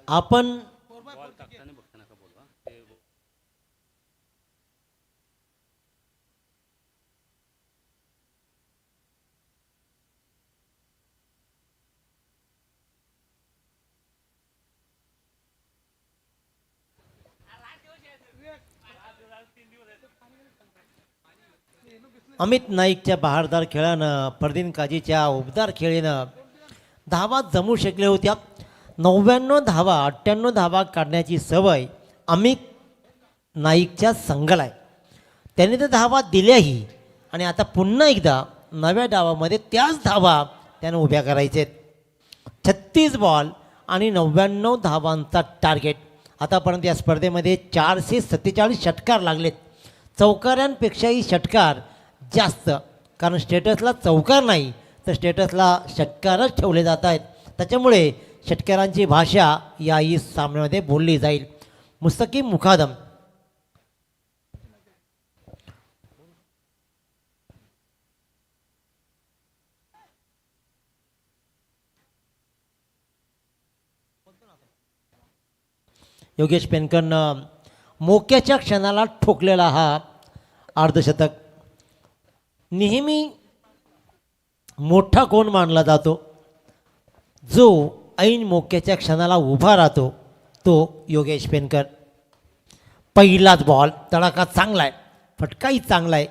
आपण अमित नाईकच्या बहारदार खेळानं फरदीन काजीच्या उबदार खेळीनं धावा जमू शकल्या होत्या. 99 धावा 98 धावा काढण्याची सवय अमित नाईकच्या संघाला आहे. त्याने तर धावा दिल्याही आणि आता पुन्हा एकदा नव्या डावामध्ये त्याच धावा त्यानं उभ्या करायचे. 36 बॉल आणि 99 धावांचा टार्गेट. आतापर्यंत या स्पर्धेमध्ये 447 षटकार लागलेत. चौकारांपेक्षाही षटकार जास्त, कारण स्टेटसला चौकार नाही तर स्टेटसला षटकारच ठेवले जात आहेत. त्याच्यामुळे षटकारांची भाषा याही सामन्यामध्ये बोलली जाईल. मुस्तकीम मुकादम योगेश पेनकरनं मोक्याच्या क्षणाला ठोकलेला हा अर्धशतक. नेहमी मोठा कोण मानला जातो? जो ऐन मोक्याच्या क्षणाला उभा राहतो तो योगेश पेनकर. पहिलाच बॉल तडाखा चांगला आहे, फटकाही चांगला आहे.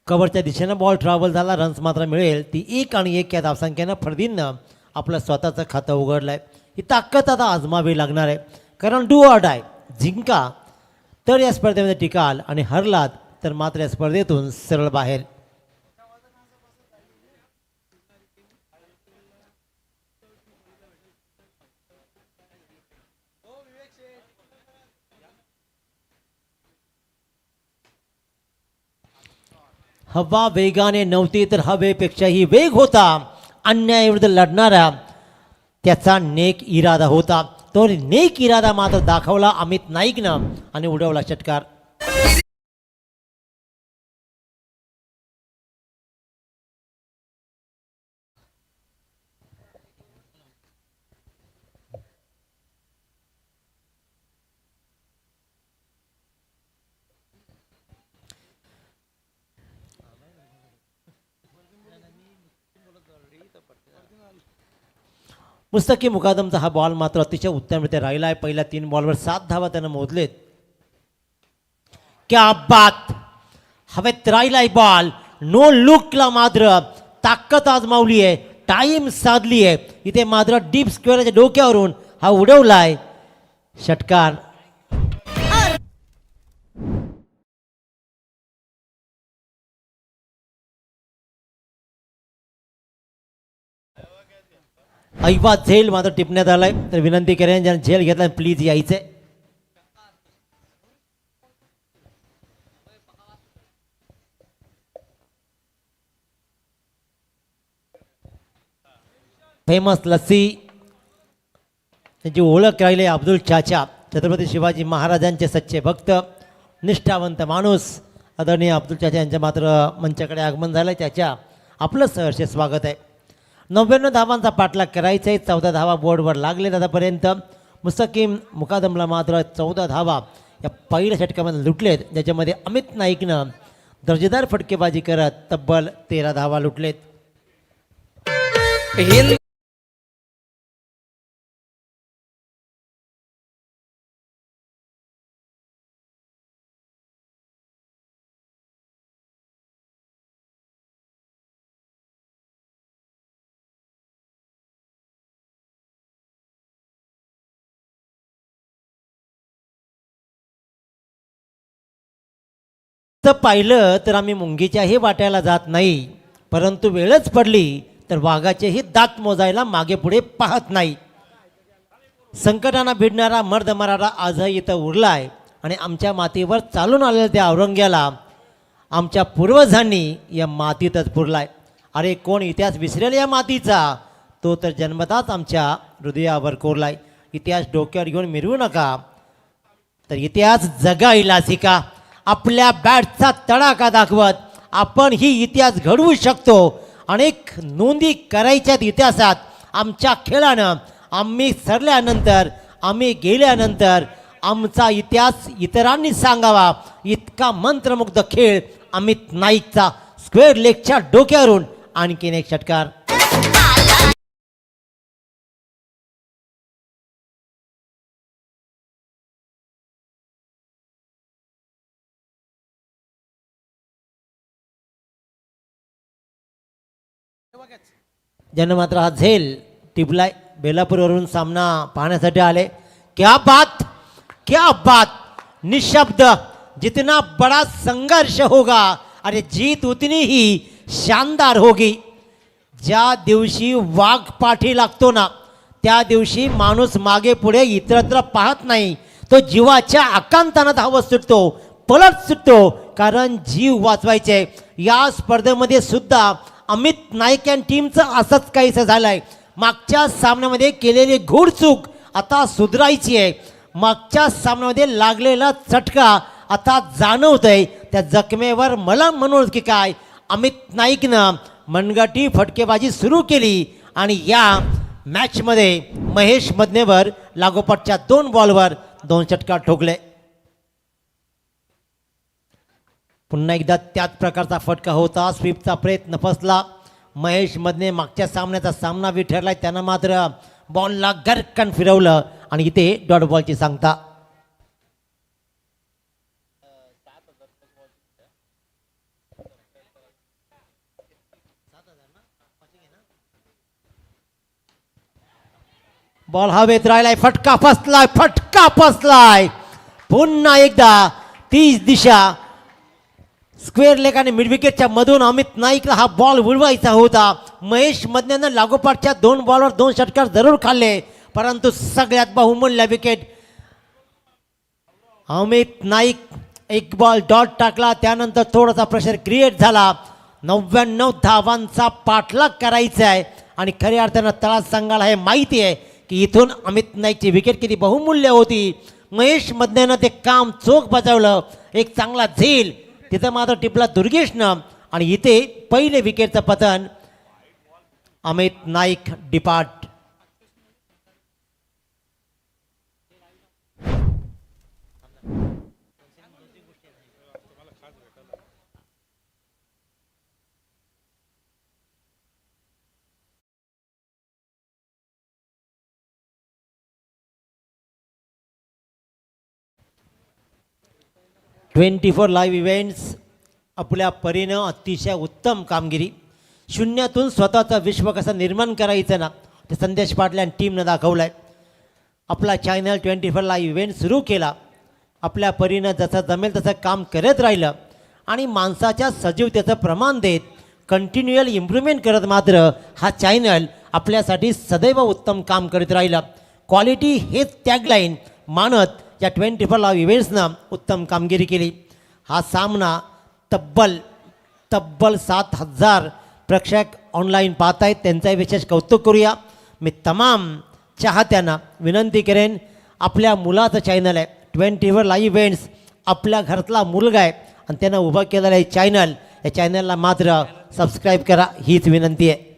कव्हरच्या दिशेनं बॉल ट्रॅव्हल झाला, रन्स मात्र मिळेल ती 1 आणि 1 या धावसंख्येनं फरदीननं आपलं स्वतःचं खातं उघडलं आहे. ही ताकद आता आजमावी लागणार आहे, कारण डू ऑर डाय. जिंका तर या स्पर्धेमध्ये टिकाल आणि हरलात तर मात्र या स्पर्धेतून सरळ बाहेर. हवा वेगाने नव्हती तर हवेपेक्षाही वेग होता. अन्यायाविरुद्ध लढणारा त्याचा नेक इरादा होता. तो नेक इरादा मात्र दाखवला अमित नाईकनं आणि उडवला षटकार. मुस्तकीम मुकादमचा हा बॉल मात्र अतिशय उत्तमरित्या राहिला आहे. पहिल्या 3 बॉलवर 7 धावा त्यानं मोजलेत. क्या बात! हवेत राहिलाय बॉल. नो लुकला मात्र ताकद आजमावली आहे, टाईम साधली आहे. इथे मात्र डीप स्क्वेअरच्या डोक्यावरून हा उडवलाय षटकार. ऐवा झेल मात्र टिपण्यात आलाय, तर विनंती करेन ज्याने झेल घेतला प्लीज यायचे. फेमस लस्सी त्यांची ओळख राहिली अब्दुल चाचा, छत्रपती शिवाजी महाराजांचे सच्चे भक्त, निष्ठावंत माणूस आदरणीय अब्दुल चाचा यांच्या मात्र मंचाकडे आगमन झालं. त्याच्या आपलं सहर्ष स्वागत आहे. 99 धावांचा पाठलाग करायचा आहे. 14 धावा बोर्डवर लागले आतापर्यंत. मुस्तकीम मुकादमला मात्र 14 धावा या पहिल्या षटकामध्ये लुटलेत, ज्याच्यामध्ये अमित नाईकनं दर्जेदार फटकेबाजी करत तब्बल 13 धावा लुटलेत. तर पाहिलं तर आम्ही मुंगीच्याही वाट्याला जात नाही, परंतु वेळच पडली तर वाघाचेही दात मोजायला मागे पुढे पाहत नाही. संकटांना भिडणारा मर्द मराठा आजही इथं उरलाय आणि आमच्या मातीवर चालून आलेल्या त्या औरंग्याला आमच्या पूर्वजांनी या मातीतच पुरलाय. अरे कोण इतिहास विसरेल या मातीचा? तो तर जन्मताच आमच्या हृदयावर कोरलाय. इतिहास डोक्यावर घेऊन मिरवू नका, तर इतिहास जगायला शिका. आपल्या बॅटचा तडाखा दाखवत आपण ही इतिहास घडवू शकतो. अनेक नोंदी करायच्यात इतिहासात. आमच्या खेळानं आम्ही सरल्यानंतर, आम्ही गेल्यानंतर आमचा इतिहास इतरांनी सांगावा, इतका मंत्रमुग्ध खेळ अमित नाईकचा स्क्वेअर लेगच्या डोक्यावरून आणखीन एक षटकार. ज्यानं मात्र हा झेल टिपलाय, बेलापूरवरून सामना पाहण्यासाठी आले. क्या बात, क्या बात, निशब्द. जितना बड़ा संघर्ष होगा, अरे जीत उतनी ही शानदार होगी. ज्या दिवशी वाघ पाठी लागतो ना, त्या दिवशी माणूस मागे पुढे इतरत्र पाहत नाही. तो जीवाच्या आकांतानं धावत सुटतो, पळत सुटतो, कारण जीव वाचवायचे. या स्पर्धेमध्ये सुद्धा अमित नाईक या टीमचं असंच काहीसं झालंय. मागच्या सामन्यामध्ये केलेली घोडचूक आता सुधारायची आहे. मागच्या सामन्यामध्ये लागलेला चटका आता जाणवतोय. त्या जखमेवर मला म्हणून की काय अमित नाईकनं मनगटी फटकेबाजी सुरू केली आणि या मॅचमध्ये महेश मदनेवर लागोपाठच्या 2 बॉलवर 2 षटकार ठोकले. पुन्हा एकदा त्याच प्रकारचा फटका होता. स्वीपचा प्रयत्न फसला. महेश मदने मागच्या सामन्याचा सामना विठरलाय, त्यानं मात्र बॉलला गरकन फिरवलं आणि इथे डॉट बॉलची सांगता. बॉल हवेत राहिलाय, फटका फसलाय, फटका फसलाय. पुन्हा एकदा तीच दिशा. स्क्वेअर लेग आणि मिड विकेटच्या मधून अमित नाईकला हा बॉल उडवायचा होता. महेश मदनेनं लागोपाठच्या 2 बॉलवर 2 षटकार जरूर खाल्ले, परंतु सगळ्यात बहुमूल्य विकेट अमित नाईक. एक बॉल डॉट टाकला, त्यानंतर थोडासा प्रेशर क्रिएट झाला. 99 धावांचा पाठलाग करायचा आहे आणि खऱ्या अर्थानं तळास संघाला हे माहिती आहे की इथून अमित नाईकची विकेट किती बहुमूल्य होती. महेश मदनेनं ते काम चोख बजावलं. एक चांगला झेल तिथं मात्र टिपला दुर्गेशनं आणि इथे पहिले विकेटचं पतन. Amit Naik depart. ...24 live events आपल्या परीनं अतिशय उत्तम कामगिरी. शून्यातून स्वतःचा विश्व कसा निर्माण करायचं ना, ते संदेश पाटील आणि टीमनं दाखवलं आहे. आपला चॅनल 24 लाईव्ह इव्हेंट सुरू केला. आपल्या परीनं जसं जमेल तसं काम करत राहिलं आणि माणसाच्या सजीवतेचं प्रमाण देत कंटिन्युअल इम्प्रूव्हमेंट करत मात्र हा चॅनल आपल्यासाठी सदैव उत्तम काम करत राहिलं. क्वालिटी हेच टॅगलाईन मानत या 24 लाईव्ह इव्हेंट्सनं उत्तम कामगिरी केली. हा सामना तब्बल 7,000 प्रेक्षक ऑनलाईन पाहत आहेत, त्यांचाही विशेष कौतुक करूया. मी तमाम चाहत्यांना विनंती करेन, आपल्या मुलाचं चॅनल आहे 24 लाईव्ह इव्हेंट्स, आपल्या घरातला मुलगा आहे आणि त्यानं उभं केलेलं आहे चॅनल. या चॅनलला मात्र सबस्क्राईब करा, हीच विनंती आहे.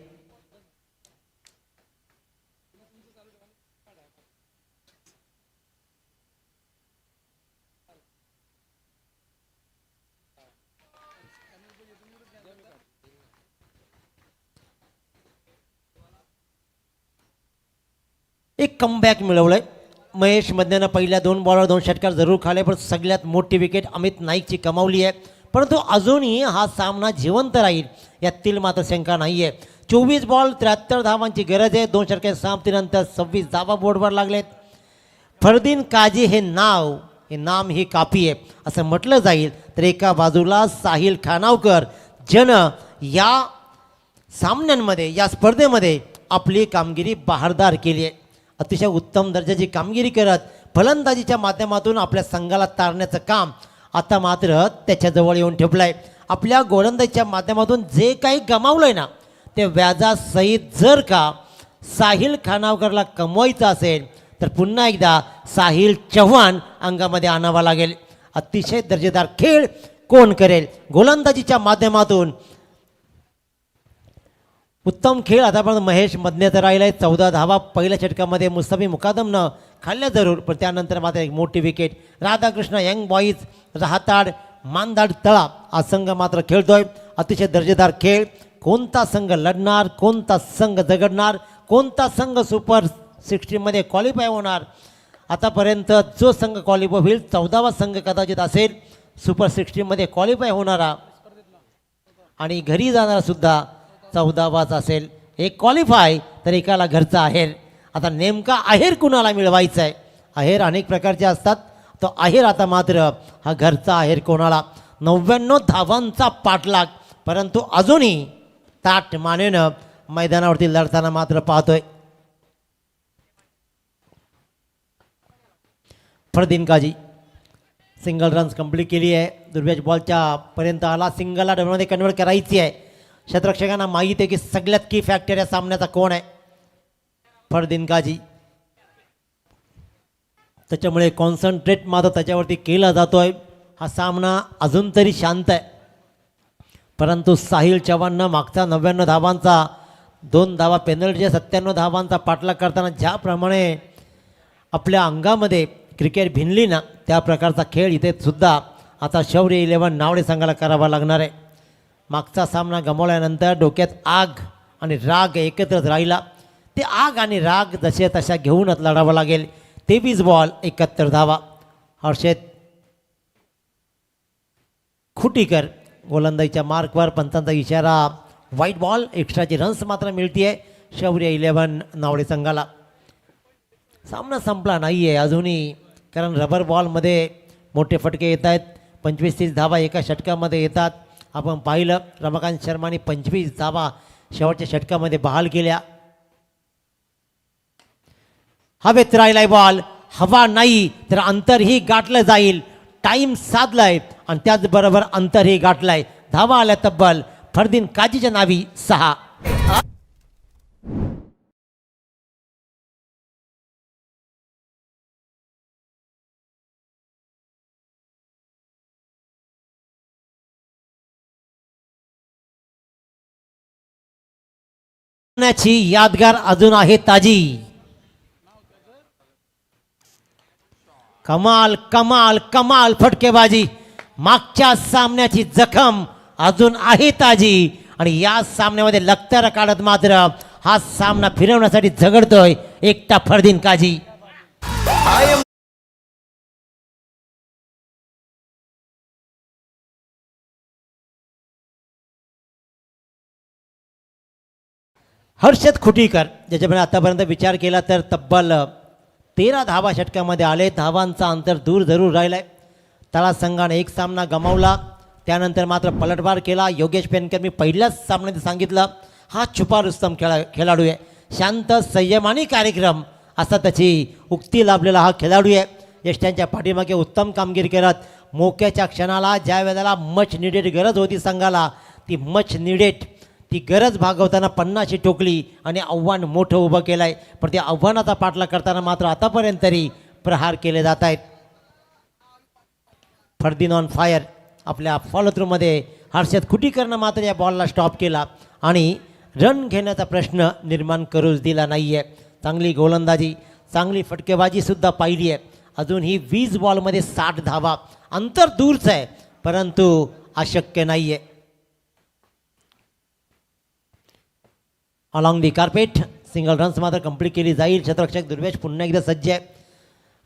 एक कमबॅक मिळवलं आहे. महेश मदनेनं पहिल्या 2 बॉलवर 2 षटकार जरूर खाल्ले, पण सगळ्यात मोठी विकेट अमित नाईकची कमावली आहे. परंतु अजूनही हा सामना जिवंत राहील यातील मात्र शंका नाही आहे. 24 बॉल 73 धावांची गरज आहे. 2 षटके समाप्तीनंतर 26 धावा बोर्डवर लागलेत. फरदीन काजी हे नाम ही काफी आहे असं म्हटलं जाईल तर एका बाजूला साहिल खानावकर ज्यानं या सामन्यांमध्ये, या स्पर्धेमध्ये आपली कामगिरी बहारदार केली आहे. अतिशय उत्तम दर्जाची कामगिरी करत फलंदाजीच्या माध्यमातून आपल्या संघाला तारण्याचं काम आता मात्र त्याच्याजवळ येऊन ठेवलं आहे. आपल्या गोलंदाजीच्या माध्यमातून जे काही गमावलं आहे ना, ते व्याजासहित जर का साहिल खानावकरला कमवायचं असेल तर पुन्हा एकदा साहिल चव्हाण अंगामध्ये आणावा लागेल. अतिशय दर्जेदार खेळ कोण करेल? गोलंदाजीच्या माध्यमातून उत्तम खेळ आतापर्यंत महेश मदनेचा राहिला आहे. 14 धावा पहिल्या षटकामध्ये मुस्तफी मुकादमनं खाल्ल्या जरूर, पण त्यानंतर मात्र एक मोठी विकेट. राधाकृष्ण यंग बॉईज राहताड मानदाड तळा हा संघ मात्र खेळतोय. अतिशय दर्जेदार खेळ. कोणता संघ लढणार, कोणता संघ झगडणार, कोणता संघ सुपर 16मध्ये क्वालिफाय होणार. आतापर्यंत जो संघ क्वालिफाय होईल 14वा संघ कदाचित असेल सुपर 16मध्ये क्वालिफाय होणारा, आणि घरी जाणारा सुद्धा 14वाच असेल. एक क्वालिफाय तर एकाला घरचा आहेर. आता नेमका आहेर कुणाला मिळवायचा आहे? आहेर अनेक प्रकारचे असतात, तो आहेर आता मात्र हा घरचा आहेर कोणाला. 99 धावांचा पाठलाग, परंतु अजूनही ताठ मानेनं मैदानावरती लढताना मात्र पाहतोय. फरदीन काजी सिंगल रन्स कंप्लीट केली आहे. दुर्वेश बॉलच्या पर्यंत आला. सिंगलला डबलमध्ये कन्वर्ट करायची आहे. क्षेत्ररक्षकांना माहीत आहे की सगळ्यात की फॅक्टर या सामन्याचा कोण आहे, फरदीन काजी. त्याच्यामुळे कॉन्सन्ट्रेट मात्र त्याच्यावरती केला जातोय. हा सामना अजून तरी शांत आहे, परंतु साहिल चव्हाणनं मागचा 99 धावांचा 2 धावा पेनल्टीच्या 97 धावांचा पाठलाग करताना ज्याप्रमाणे आपल्या अंगामध्ये क्रिकेट भिनली ना, त्या प्रकारचा खेळ इथे सुद्धा आता शौर्य 11 नावडे संघाला करावा लागणार आहे. मागचा सामना गमावल्यानंतर डोक्यात आग आणि राग एकत्रच राहिला. ते आग आणि राग जसे तशा घेऊनच लढावं लागेल. 23 बॉल 71 धावा. हर्षद खुटीकर गोलंदाजीच्या मार्कवर, पंचांचा इशारा, व्हाईट बॉल. एक्स्ट्राची रन्स मात्र मिळते आहे शौर्य 11 नावडे संघाला. सामना संपला नाही आहे अजूनही, कारण रबर बॉलमध्ये मोठे फटके येत आहेत. 25-30 धावा एका षटकामध्ये येतात. आपण पाहिलं रमाकांत शर्माने 25 धावा शेवटच्या षटकामध्ये बहाल केल्या. हवेत राहिलाय बॉल, हवा नाही तर अंतरही गाठलं जाईल. टाईम साधलाय आणि त्याचबरोबर अंतरही गाठलाय. धावा आल्या तब्बल फरदीन काजीच्या नावी 6. यादगार अजून आहे ताजी. कमाल कमाल कमाल फटकेबाजी. मागच्या सामन्याची जखम अजून आहे ताजी, आणि या सामन्यामध्ये लखतर काढत मात्र हा सामना फिरवण्यासाठी झगडतोय एकटा फरदीन काजी. हर्षद खुटीकर, ज्याच्यामुळे आतापर्यंत विचार केला तर तब्बल 13 धावा षटकामध्ये आले. धावांचा अंतर दूर जरूर राहिलाय. तळा संघाने एक सामना गमावला, त्यानंतर मात्र पलटवार केला. योगेश पेनकर, मी पहिल्याच सामन्यात सांगितलं, हा छुपा रुस्तम खेळाडू आहे. शांत संयमानी कार्यक्रम असा त्याची उक्ती लाभलेला हा खेळाडू आहे. ज्येष्ठांच्या पाठीमागे उत्तम कामगिरी करत मोक्याच्या क्षणाला ज्या वेळेला मच निडेड गरज होती संघाला, ती मच निडेड ती गरज भागवताना 50शी टोकली आणि आव्हान मोठं उभं केलं आहे. पण त्या आव्हानाचा पाठलाग करताना मात्र आतापर्यंत तरी प्रहार केले जात आहेत. Fardeen on fire. आपल्या फॉलो थ्रूमध्ये हर्षद खुटीकरनं मात्र या बॉलला स्टॉप केला आणि रन घेण्याचा प्रश्न निर्माण करूच दिला नाही आहे. चांगली गोलंदाजी, चांगली फटकेबाजीसुद्धा पाहिली आहे. अजूनही 20 बॉलमध्ये 60 धावा. अंतर दूरचं आहे, परंतु अशक्य नाही आहे. Along the carpet single runs मात्र कंप्लीट केली जाईल. क्षेत्ररक्षक दुर्वेश पुन्हा एकदा सज्ज आहे.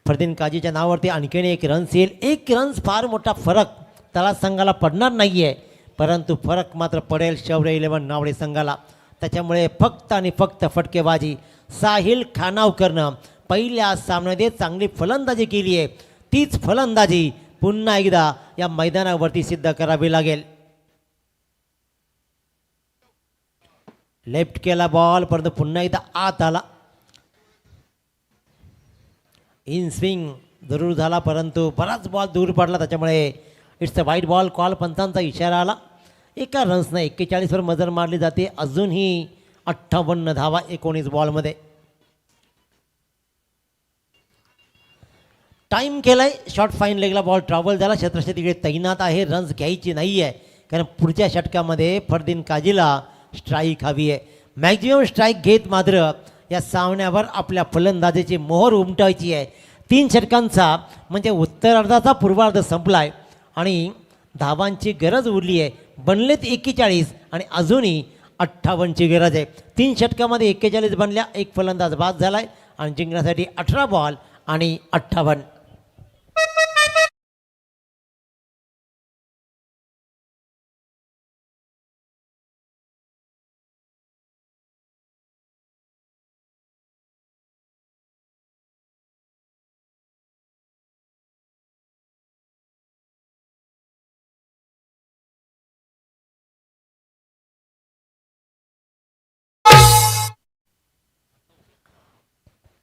फरदीन काजीच्या नावावरती आणखीन 1 रन्स येईल. 1 रन्स फार मोठा फरक त्याला संघाला पडणार नाही आहे, परंतु फरक मात्र पडेल शौर्य 11 नावडे संघाला. त्याच्यामुळे फक्त आणि फक्त फटकेबाजी. साहिल खानावकरनं पहिल्या सामन्यामध्ये चांगली फलंदाजी केली आहे. तीच फलंदाजी पुन्हा एकदा या मैदानावरती सिद्ध करावी लागेल. लेफ्ट केला बॉल, परंतु पुन्हा एकदा आत आला. इन स्विंग जरूर झाला, परंतु बराच बॉल दूर पडला. त्याच्यामुळे इट्स अ वाईट बॉल कॉल. पंचांचा इशारा आला. एका रन्सनं 41वर मजर मारली जाते. अजूनही 58 धावा 19 बॉलमध्ये. टाईम केलाय. शॉर्ट फाईन लेगला बॉल ट्रॅव्हल झाला. क्षेत्ररक्षक तिकडे तैनात आहे. रन्स घ्यायची नाही आहे, कारण पुढच्या षटकामध्ये फरदीन काजीला स्ट्राईक हवी आहे. मॅक्झिमम स्ट्राईक घेत मात्र या सामन्यावर आपल्या फलंदाजीची मोहर उमटायची आहे. 3 षटकांचा म्हणजे उत्तरार्धाचा पूर्वार्ध संपला आहे आणि धावांची गरज उरली आहे. बनलेत 41 आणि अजूनही 58ची गरज आहे. 3 षटकामध्ये 41 बनल्या, एक फलंदाज बाद झाला आहे आणि जिंकण्यासाठी 18 बॉल आणि 58.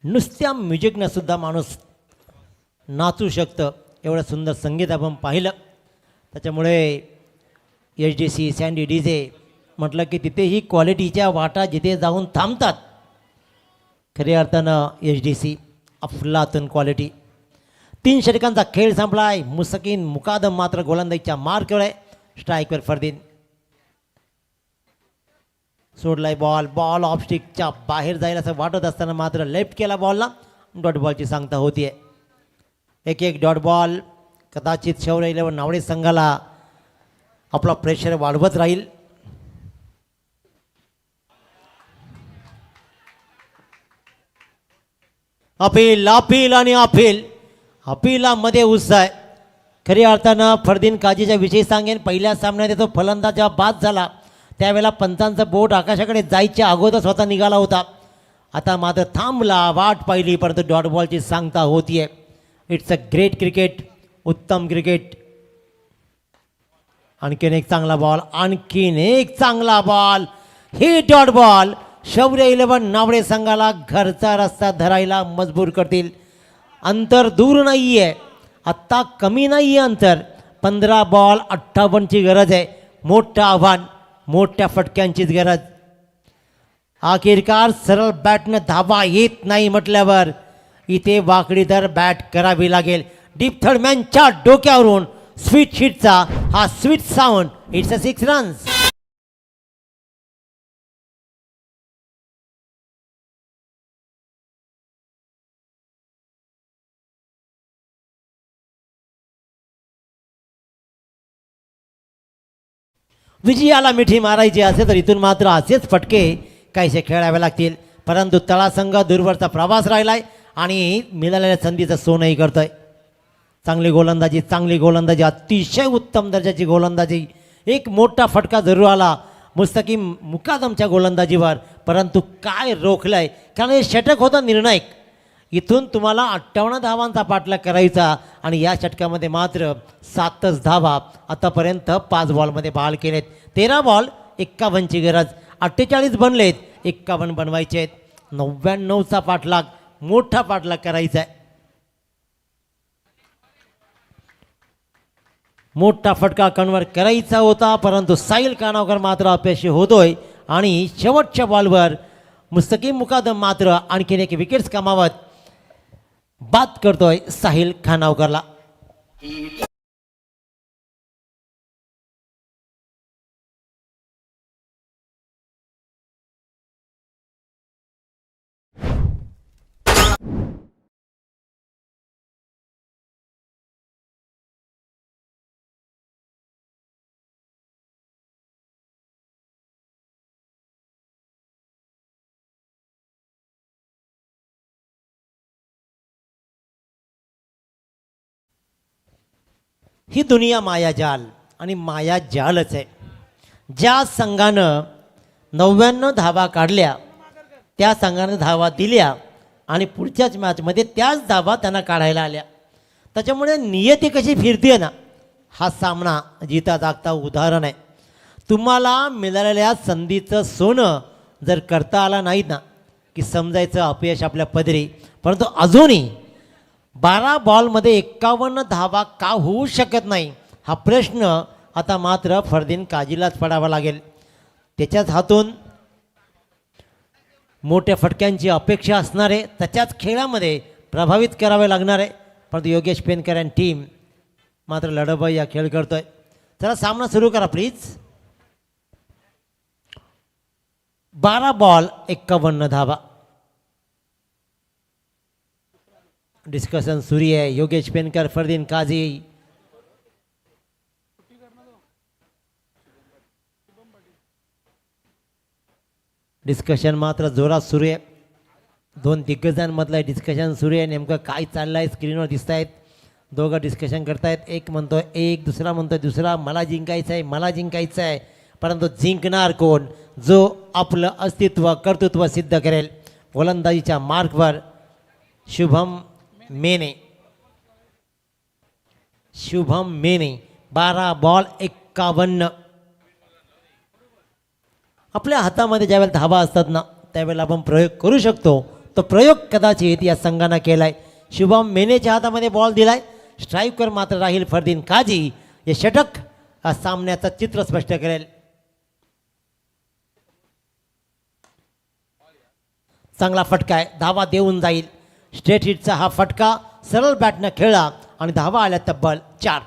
नुसत्या म्युझिकनं सुद्धा माणूस नाचू शकतं, एवढं सुंदर संगीत आपण पाहिलं. त्याच्यामुळे HDC सँडी डीजे म्हटलं की तिथेही क्वालिटीच्या वाटा जिथे जाऊन थांबतात. खऱ्या अर्थानं HDC अफलातून क्वालिटी. 3 षटकांचा खेळ संपला आहे. मुस्तकीम मुकादम मात्र गोलंदाजीच्या मार्कवर आहे. स्ट्राईकवर फरदीन. सोडलाय बॉल, बॉल ऑफस्टिकच्या बाहेर जाईल असं वाटत असताना मात्र लेफ्ट केला बॉलला. डॉट बॉलची सांगता होतीये. 1-1 डॉट बॉल. कदाचित शौर्य 11 नावडे संघाला आपला प्रेशर वाढवत राहील. अपील अपील आणि अपील. अपिलामध्ये उत्साह आहे. खऱ्या अर्थानं फरदीन काजीच्या विषयी सांगेन. पहिल्या सामन्यात तो फलंदाज जेव्हा बाद झाला त्यावेळेला पंचांचं बोट आकाशाकडे जायच्या अगोदर स्वतः निघाला होता. आता मात्र थांबला, वाट पाहिली, परंतु डॉट बॉलची सांगता होतीये. इट्स अ ग्रेट क्रिकेट, उत्तम क्रिकेट. आणखीन एक चांगला बॉल, आणखीन एक चांगला बॉल. ही डॉट बॉल शौर्य 11 नावडे संघाला घरचा रस्ता धरायला मजबूर करतील. अंतर दूर नाही आहे, आत्ता कमी नाही आहे अंतर. 15 बॉल 58ची गरज आहे. मोठं आव्हान, मोठ्या फटक्यांचीच गरज. आखिरकार सरळ बॅटनं धावा येत नाही म्हटल्यावर इथे वाकडी तर बॅट करावी लागेल. डीप थर्डमॅनच्या डोक्यावरून स्वीट शीटचा हा sweet sound. It's a 6 runs. विजयाला मिठी मारायची असेल तर इथून मात्र असेच फटके काहीसे खेळावे लागतील. परंतु तळासंघ दूरवरचा प्रवास राहिलाय आणि मिळालेल्या संधीचं सोनंही करतोय. चांगली गोलंदाजी, चांगली गोलंदाजी, अतिशय उत्तम दर्जाची गोलंदाजी. एक मोठा फटका जरूर आला मुस्तकीम मुकादमच्या गोलंदाजीवर, परंतु काय रोखलंय, कारण हे षटक होतं निर्णायक. इथून तुम्हाला 58 धावांचा पाठलाग करायचा आणि या षटकामध्ये मात्र 7च धावा आतापर्यंत 5 बॉलमध्ये बहाल केलेत. 13 बॉल 51ची गरज. 48 बनलेत, 51 बनवायचे आहेत. 99चा पाठलाग, मोठा पाठलाग करायचा आहे. मोठा फटका कन्व्हर्ट करायचा होता, परंतु साहिल कानावकर मात्र अपयशी होतोय आणि शेवटच्या बॉलवर मुस्तकीम मुकादम मात्र आणखीन एक विकेट्स कमावत बाद करतोय साहिल खानावकरला. ही दुनिया मायाजाल आणि मायाजालच आहे. ज्या संघानं 99 धावा काढल्या त्या संघानं धावा दिल्या आणि पुढच्याच मॅचमध्ये त्याच धावा त्यांना काढायला आल्या. त्याच्यामुळे नियती कशी फिरते ना, हा सामना जिता जागता उदाहरण आहे. तुम्हाला मिळालेल्या संधीचं सोनं जर करता आला नाही ना की समजायचं अपयश आपल्या पदरी. परंतु अजूनही 12 बॉलमध्ये 51 धावा का होऊ शकत नाही हा प्रश्न आता मात्र फरदीन काजीलाच पडावा लागेल. त्याच्याच हातून मोठ्या फटक्यांची अपेक्षा असणार आहे, त्याच्याच खेळामध्ये प्रभावित करावे लागणार आहे. परंतु योगेश पेनकर आणि टीम मात्र लढबाई या खेळ करतोय. चला सामना सुरू करा प्लीज. 12 बॉल 51 धावा. डिस्कशन सुरू आहे. योगेश पेनकर, फरदीन काझी. डिस्कशन मात्र जोरात सुरू आहे. दोन दिग्गजांमधलं डिस्कशन सुरू आहे. नेमकं काय चाललं आहे स्क्रीनवर दिसत आहेत. दोघं डिस्कशन करतायत. एक म्हणतो एक, दुसरा म्हणतो दुसरा, मला जिंकायचं आहे, मला जिंकायचं आहे. परंतु जिंकणार कोण? जो आपलं अस्तित्व कर्तृत्व सिद्ध करेल. गोलंदाजीच्या मार्कवर शुभम मेने. शुभम मेने 12 बॉल 51. आपल्या हातामध्ये ज्यावेळेला धावा असतात ना त्यावेळेला आपण प्रयोग करू शकतो. तो प्रयोग कदाचित या संघानं केलाय. शुभम मेनेच्या हातामध्ये बॉल दिलाय. स्ट्राईकवर मात्र राहील फरदीन काझी. हे षटक सामन्याचं चित्र स्पष्ट करेल. चांगला फटका आहे. धावा देऊन जाईल. स्ट्रेट हिटचा हा फटका सरळ बॅटनं खेळला आणि धावा आल्या तब्बल 4.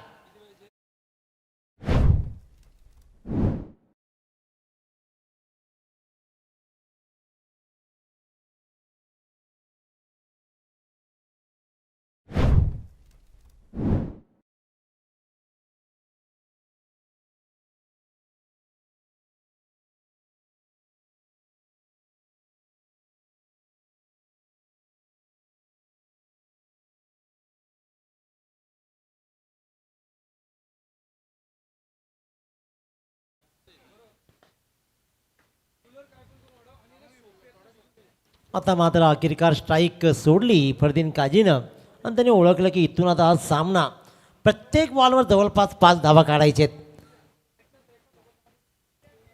आता मात्र अखेरकार स्ट्राईक सोडली फरदीन काझीनं आणि त्याने ओळखलं की इथून आता हा सामना प्रत्येक बॉलवर जवळपास 5 धावा काढायचे आहेत.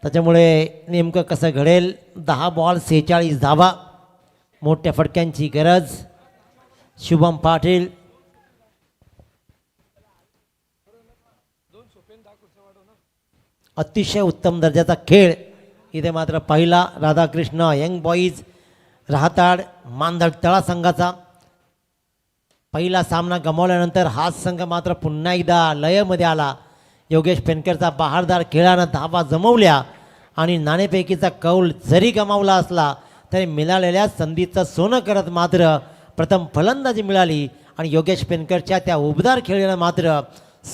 त्याच्यामुळे नेमकं कसं घडेल? 10 बॉल 46 धावा. मोठ्या फटक्यांची गरज. शुभम पाटील अतिशय उत्तम दर्जाचा खेळ. इथे मात्र पहिला राधाकृष्ण यंग बॉईज राहताड मानधड तळा संघाचा पहिला सामना गमावल्यानंतर हा संघ मात्र पुन्हा एकदा लयमध्ये आला. योगेश पेनकरचा बहारदार खेळानं धावा जमवल्या आणि नाणेफेकीचा कौल जरी गमावला असला तरी मिळालेल्या संधीचं सोनं करत मात्र प्रथम फलंदाजी मिळाली आणि योगेश पेनकरच्या त्या उबदार खेळीनं मात्र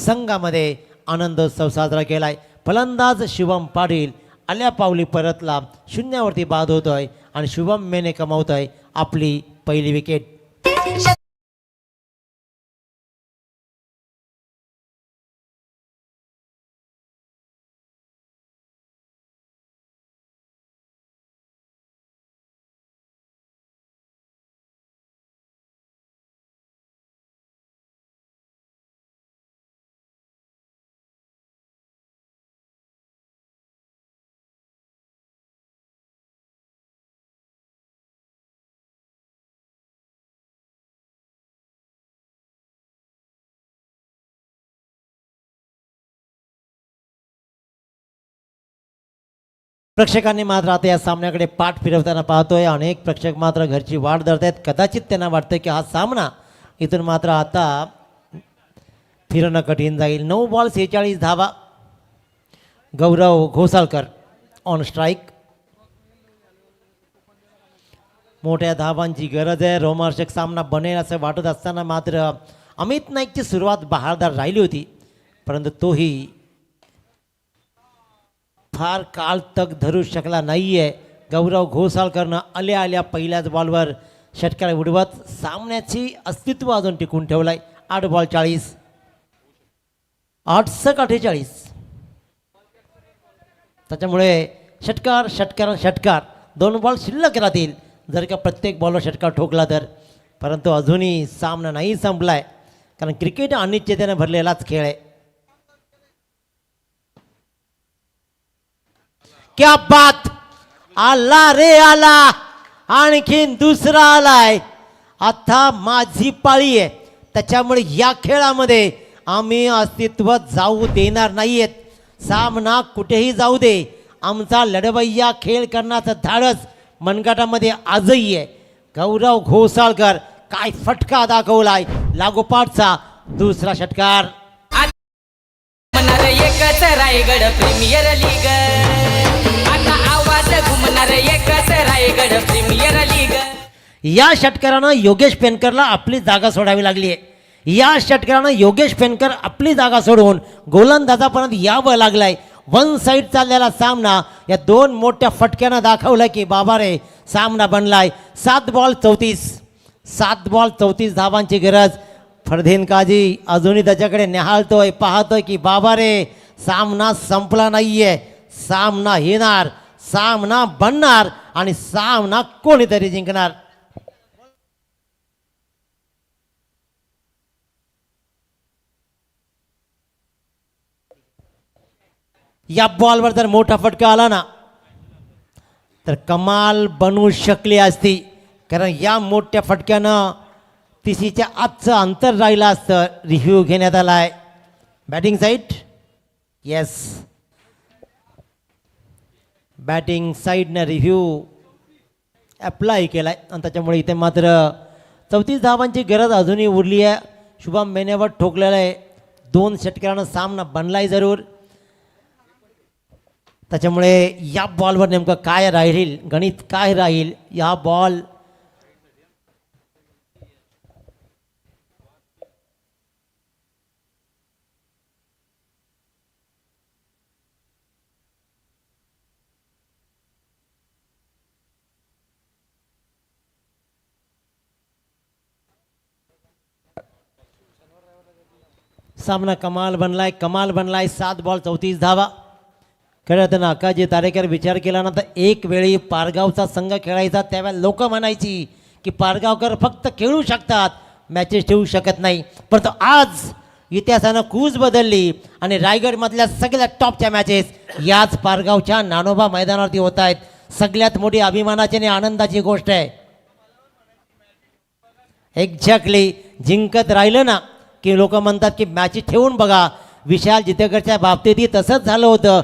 संघामध्ये आनंदोत्सव साजरा केलाय. फलंदाज शुभम पाटील आल्या पावली परतला. शून्यावरती बाद होतोय आणि शुभम मेने कमावतोय आपली पहिली विकेट. प्रेक्षकांनी मात्र आता या सामन्याकडे पाठ फिरवताना पाहतोय. अनेक प्रेक्षक मात्र घरची वाट धरत आहेत. कदाचित त्यांना वाटतं की हा सामना इथून मात्र आता फिरणं कठीण जाईल. 9 बॉल 46 धावा. गौरव घोसाळकर ऑन स्ट्राईक. मोठ्या धावांची गरज आहे. रोमांचक सामना बनेल असं वाटत असताना मात्र अमित नाईकची सुरुवात बहारदार राहिली होती. परंतु तोही फार काळ तक धरू शकला नाहीये. गौरव घोसाळकरनं आल्या आल्या पहिल्याच बॉलवर षटकार उडवत सामन्याची अस्तित्व अजून टिकून ठेवलाय. 8 बॉल 40. 8-48. त्याच्यामुळे षटकार षटकार षटकार 2 बॉल शिल्लक राहतील जर का प्रत्येक बॉलवर षटकार ठोकला तर. परंतु अजूनही सामना नाही संपलाय कारण क्रिकेट अनिश्चिततेने भरलेलाच खेळ आहे. क्या बात! आला रे आला. आणखीन दुसरा आलाय. आता माझी पाळी आहे. त्याच्यामुळे या खेळामध्ये आम्ही अस्तित्व जाऊ देणार नाहीयेत. सामना कुठेही जाऊ दे. आमचा लढवय्या खेळ करण्याचं धाडस मनगटामध्ये आजही आहे. गौरव घोसाळकर काय फटका दाखवलाय. लागोपाठचा दुसरा षटकार. एकच रायगड प्रीमियर लीग आता आवाज घुमणार. अरे एकच रायगड प्रीमियर लीग. या षटकारानं योगेश पेनकरला आपली जागा सोडावी लागली आहे. या षटकारानं योगेश पेनकर आपली जागा सोडून गोलंदाजापर्यंत यावं लागलाय. वन साईड चाललेला सामना या दोन मोठ्या फटक्यानं दाखवलं की बाबा रे सामना बनलाय. 7 बॉल 34 धावांची गरज. फरदीन काजी अजूनही त्याच्याकडे निहाळतोय, पाहतोय की बाबा रे सामना संपला नाहीये, सामना येणार, सामना बनणार आणि सामना कोणीतरी जिंकणार. या बॉलवर जर मोठा फटका आला ना तर कमाल बनवू शकली असती, कारण या मोठ्या फटक्यानं तिसीच्या आजचं अंतर राहिलं असतं. रिव्ह्यू घेण्यात आला आहे बॅटिंग साईड. येस, बॅटिंग साईडनं रिव्ह्यू अप्लाय केला आहे आणि त्याच्यामुळे इथे मात्र 34 धावांची गरज अजूनही उरली आहे. शुभम मेनेवर ठोकलेलं आहे. 2 षटकारानं सामना बनलाय जरूर. त्याच्यामुळे या बॉलवर नेमकं काय राहील, गणित काय राहील. या बॉल सामना कमाल बनलाय. 7 बॉल 34 धावा. खरं तर आकाजी तारेकर विचार केला ना तर एक वेळी पारगावचा संघ खेळायचा त्यावेळेला लोक म्हणायची की पारगावकर फक्त खेळू शकतात, मॅचेस ठेवू शकत नाही. परंतु आज इतिहासानं कूच बदलली आणि रायगडमधल्या सगळ्यात टॉपच्या मॅचेस याच पारगावच्या नानोबा मैदानावरती होत आहेत. सगळ्यात मोठी अभिमानाची आणि आनंदाची गोष्ट आहे. एक्झॅक्टली जिंकत राहिलं ना की लोक म्हणतात की मॅचेस ठेवून बघा. विशाल जितेकरच्या बाबतीतही तसंच झालं होतं.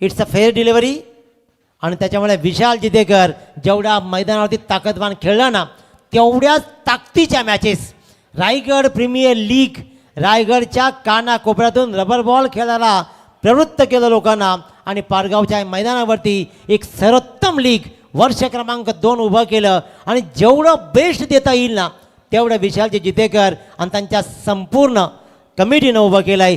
It's a fair delivery. आणि त्याच्यामुळे विशाल जितेकर जेवढ्या मैदानावरती ताकदवान खेळला ना तेवढ्याच ताकदीच्या मॅचेस रायगड प्रीमियर लीग रायगडच्या कानाकोपऱ्यातून रबर बॉल खेळायला प्रवृत्त केलं लोकांना. आणि पारगावच्या मैदानावरती एक सर्वोत्तम लीग वर्ष क्रमांक 2 उभं केलं. आणि जेवढं बेस्ट देता येईल ना तेवढं विशालजी जितेकर आणि त्यांच्या संपूर्ण कमिटीनं उभं केलं आहे.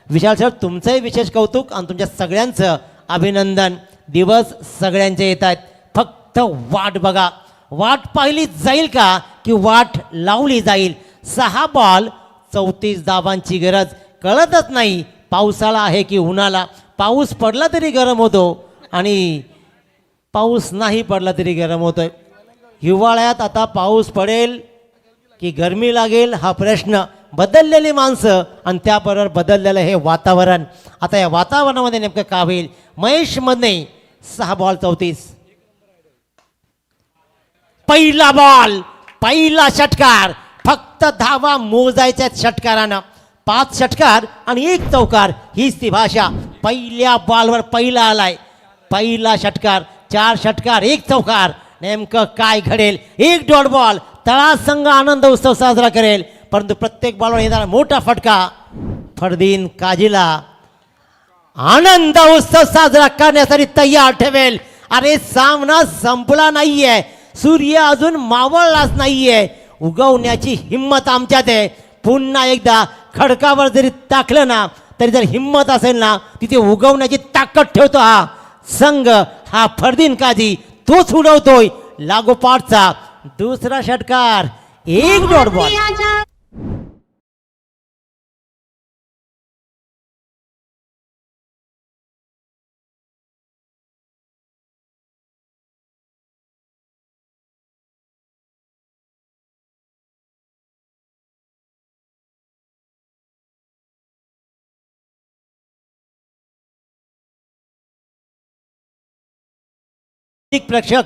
विशाल सर तुमचंही विशेष कौतुक आणि तुमच्या सगळ्यांचं अभिनंदन. दिवस सगळ्यांचे येत आहेत. फक्त वाट बघा, वाट पाहिली जाईल का की वाट लावली जाईल. 6 बॉल 34 धावांची गरज. कळतच नाही पावसाळा आहे की उन्हाळा. पाऊस पडला तरी गरम होतो आणि पाऊस नाही पडला तरी गरम होतोय. हिवाळ्यात आता पाऊस पडेल की गरमी लागेल हा प्रश्न. बदललेली माणसं आणि त्याबरोबर बदललेलं हे वातावरण. आता या वातावरणामध्ये नेमकं का होईल. महेश मधने 6 बॉल 34. पहिला बॉल, पहिला षटकार. फक्त धावा मोजायच्या षटकारानं. 5 षटकार आणि 1 चौकार हीच ती भाषा. पहिल्या बॉलवर पहिला आलाय. पहिला षटकार, 4 षटकार 1 चौकार. नेमकं काय घडेल. 1 डॉट बॉल. तळासंघ आनंद उत्सव साजरा करेल. परंतु प्रत्येक बॉलवर येणारा मोठा फटका फरदीन काजीला आनंद उत्सव साजरा करण्यासाठी तयार ठेवेल. अरे सामना संपला नाहीये. सूर्य अजून मावळलाच नाहीये. उगवण्याची हिंमत आमच्यात आहे. पुन्हा एकदा खडकावर जरी टाकलं ना तरी जर हिंमत असेल ना तिथे उगवण्याची ताकद ठेवतो हा संघ. हा फरदीन काजी तोच उडवतोय. लागोपाठचा दुसरा षटकार 1 डॉट बॉल. प्रेक्षक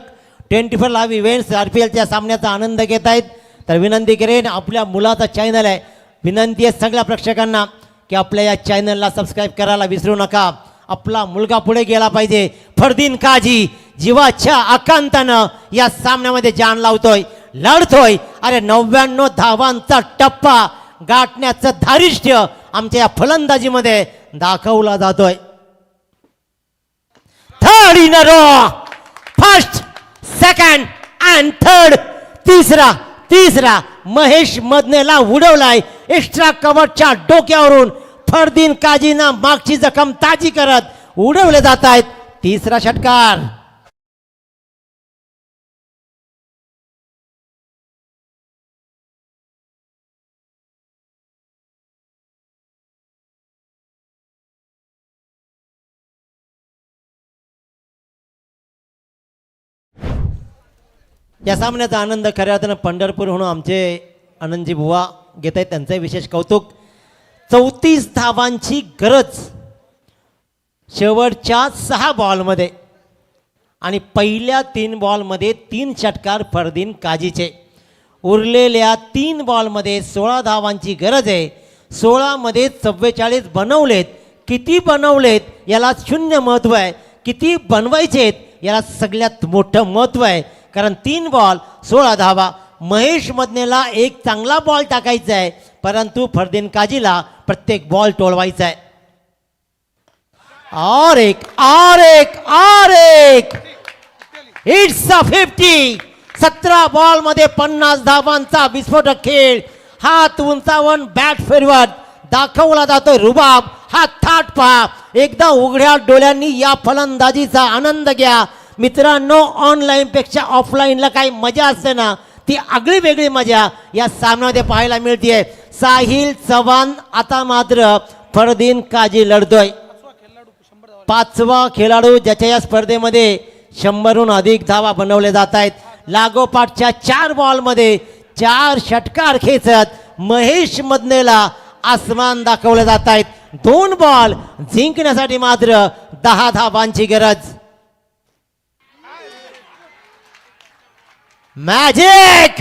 24 लाईव्ह इव्हेंट्स RPLच्या सामन्याचा आनंद घेत आहेत. तर विनंती करेन, आपल्या मुलाचा चॅनल आहे. विनंती आहे सगळ्या प्रेक्षकांना की आपल्या या चॅनलला सबस्क्राईब करायला विसरू नका. आपला मुलगा पुढे गेला पाहिजे. फरदीन काजी जीवाच्या आकांतानं या सामन्यामध्ये जान लावतोय, लढतोय. अरे 99 धावांचा टप्पा गाठण्याचं धारिष्ट्य आमच्या या फलंदाजीमध्ये दाखवला जातोय. Third third in a row, first, second and third. तिसरा महेश मदनेला उडवलाय एक्स्ट्रा कव्हरच्या डोक्यावरून. फरदीन काजीना मागची जखम ताजी करत उडवले जात आहेत. तिसरा षटकार. या सामन्याचा आनंद खऱ्या अर्थानं पंढरपूरहून आमचे आनंदजी बुवा घेत आहेत, त्यांचं विशेष कौतुक. 34 धावांची गरज शेवटच्या 6 बॉलमध्ये आणि पहिल्या 3 बॉलमध्ये 3 षटकार फरदीन काजीचे. उरलेल्या 3 बॉलमध्ये 16 धावांची गरज आहे. 16 मध्ये 44 बनवलेत. किती बनवलेत याला 0 महत्त्व आहे, किती बनवायचेत याला सगळ्यात मोठं महत्त्व आहे. कारण 3 बॉल 16 धावा. महेश मदनेला एक चांगला बॉल टाकायचा आहे, परंतु फरदीन काजीला प्रत्येक बॉल टोलवायचा आहे. और एक इट्स अ 50. 17 बॉल मध्ये 50 धावांचा विस्फोटक खेळ. हात उंचावून बॅट फिरवत दाखवला जातोय रुबाब. हा थाट पहा. एकदा उघड्या डोळ्यांनी या फलंदाजीचा आनंद घ्या मित्रांनो. ऑनलाईन पेक्षा ऑफलाईनला काही मजा असते ना, ती आगळी वेगळी मजा या सामन्यामध्ये पाहायला मिळते. साहिल चव्हाण आता मात्र फरदीन काजी लढतोय. 5वा खेळाडू ज्याच्या या स्पर्धेमध्ये 100हून अधिक धावा बनवले जात आहेत. लागोपाठच्या 4 बॉलमध्ये 4 षटकार खेचत महेश मदनेला आसमान दाखवले जात आहेत. 2 बॉल जिंकण्यासाठी मात्र 10 धावांची गरज. मॅजिक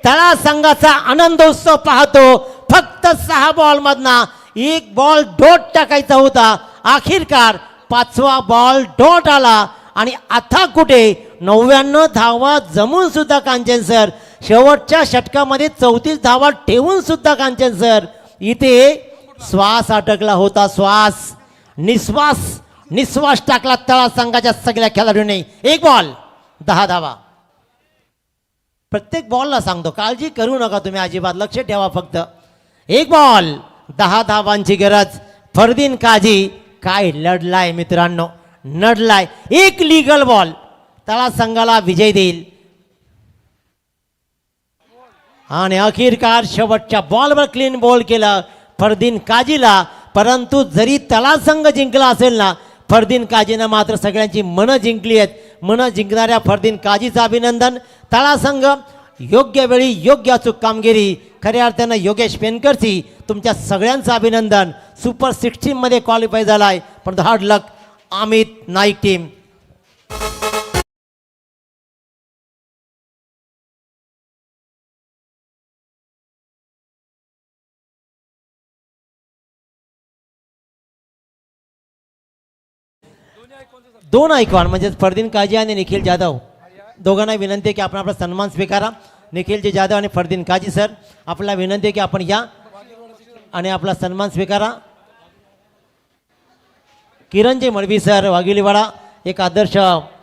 तळा संघाचा आनंदोत्सव पाहतो. फक्त 6 बॉल मधना 1 बॉल डॉट टाकायचा होता. अखेरकार 5वा बॉल डॉट आला आणि आता कुठे 99 धावा जमून सुद्धा कांचन सर. शेवटच्या षटकामध्ये 34 धावा ठेवून सुद्धा कांचन सर इथे श्वास अटकला होता. निश्वास टाकला तळा संघाच्या सगळ्या खेळाडूंनी. 1 बॉल 10 धावा. प्रत्येक बॉलला सांगतो, काळजी करू नका तुम्ही अजिबात, लक्ष ठेवा फक्त. 1 बॉल 10 धावांची गरज. फरदीन काजी काय लढलाय मित्रांनो, लढलाय. 1 लीगल बॉल तळा संघाला विजय देईल. आणि अखेरकार शेवटच्या बॉलवर क्लीन बॉल केला फरदीन काजीला. परंतु जरी तळा संघ जिंकला असेल ना, फरदीन काजीनं मात्र सगळ्यांची मनं जिंकली आहेत. मनं जिंकणाऱ्या फरदीन काजीचं अभिनंदन. तळा संघ योग्य वेळी योग्य अचूक कामगिरी. खऱ्या अर्थानं योगेश पेनकरची तुमच्या सगळ्यांचं अभिनंदन. सुपर 16 मध्ये क्वालिफाय झालाय, पण हार्ड लक अमित नाईक टीम. दोन आयकॉन म्हणजे फरदीन काजी आणि निखिल जाधव दोघांना विनंती आहे की आपण आपला सन्मान स्वीकारा. निखिलजी जाधव आणि फरदीन काजी सर, आपल्याला विनंती आहे की आपण या आणि आपला सन्मान स्वीकारा. किरणजी मळवी सर वाघिलीवाडा, एक आदर्श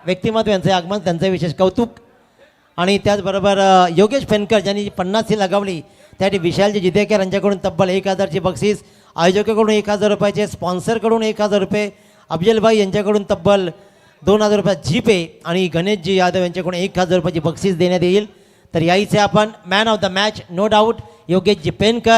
व्यक्तिमत्व, यांचे आगमन, त्यांचं विशेष कौतुक. आणि त्याचबरोबर योगेश पेनकर ज्यांनी 50 लगावली, त्यासाठी विशालजी जितेकर यांच्याकडून तब्बल 1000ची बक्षीस, आयोजकाकडून 1000 रुपयाचे, स्पॉन्सरकडून 1000 रुपये, अफजलभाई यांच्याकडून तब्बल 2000 रुपये जीपे आणि गणेशजी यादव यांच्याकडून 1000 रुपयाची बक्षीस देण्यात येईल. तर यायचे आपण man of the match no doubt योगेशजी पेनकर.